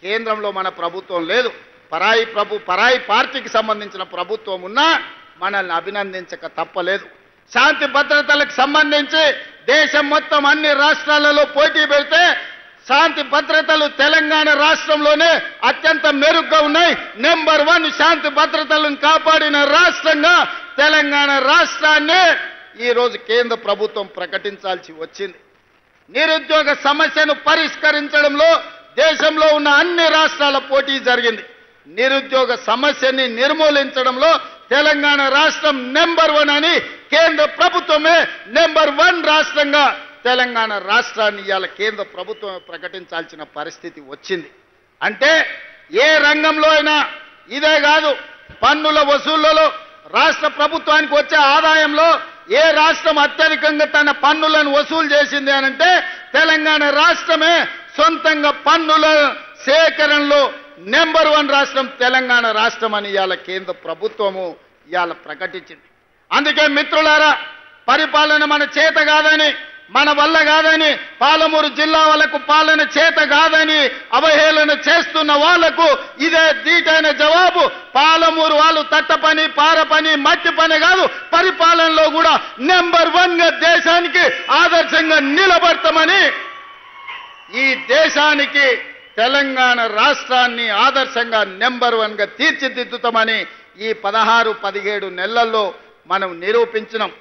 కేంద్రంలో మన ప్రభుత్వం లేదు, పరాయి పార్టీకి సంబంధించిన ప్రభుత్వం ఉన్నా మనల్ని అభినందించక తప్పలేదు. శాంతి భద్రతలకు సంబంధించి దేశం మొత్తం అన్ని రాష్ట్రాలలో పోటీ పెడితే శాంతి భద్రతలు తెలంగాణ రాష్ట్రంలోనే అత్యంత మెరుగ్గా ఉన్నాయి. నెంబర్ 1 శాంతి భద్రతలను కాపాడిన రాష్ట్రంగా తెలంగాణ రాష్ట్రాన్ని ఈరోజు కేంద్ర ప్రభుత్వం ప్రకటించాల్సి వచ్చింది. నిరుద్యోగ సమస్యను పరిష్కరించడంలో దేశంలో ఉన్న అన్ని రాష్ట్రాల పోటీ జరిగింది. నిరుద్యోగ సమస్యని నిర్మూలించడంలో తెలంగాణ రాష్ట్రం నెంబర్ 1 అని కేంద్ర ప్రభుత్వమే నెంబర్ 1 రాష్ట్రంగా తెలంగాణ రాష్ట్రాన్ని ఇవాళ కేంద్ర ప్రభుత్వం ప్రకటించాల్సిన పరిస్థితి వచ్చింది. అంటే ఏ రంగంలో అయినా ఇదే కాదు, పన్నుల వసూళ్లలో రాష్ట్ర ప్రభుత్వానికి వచ్చే ఆదాయంలో ఏ రాష్ట్రం అత్యధికంగా తన పన్నులను వసూలు చేసింది అనంటే తెలంగాణ రాష్ట్రమే. సొంతంగా పన్నుల సేకరణలో నెంబర్ 1 రాష్ట్రం తెలంగాణ రాష్ట్రం అని ఇవాళ కేంద్ర ప్రభుత్వము ఇవాళ ప్రకటించింది. అందుకే మిత్రులారా, పరిపాలన మన చేత కాదని, మన వల్ల కాదని, పాలమూరు జిల్లా వాళ్ళకు పాలన చేత కాదని అవహేళన చేస్తున్న వాళ్లకు ఇదే దీటైన జవాబు. పాలమూరు వాళ్ళు తట్ట పని, పార పని, మట్టి పని కాదు, పరిపాలనలో కూడా నెంబర్ 1గా దేశానికి ఆదర్శంగా నిలబడతామని, ఈ దేశానికి తెలంగాణ రాష్ట్రాన్ని ఆదర్శంగా నెంబర్ 1గా తీర్చిదిద్దుతామని ఈ 16-17 నెలల్లో మనం నిరూపించినాం.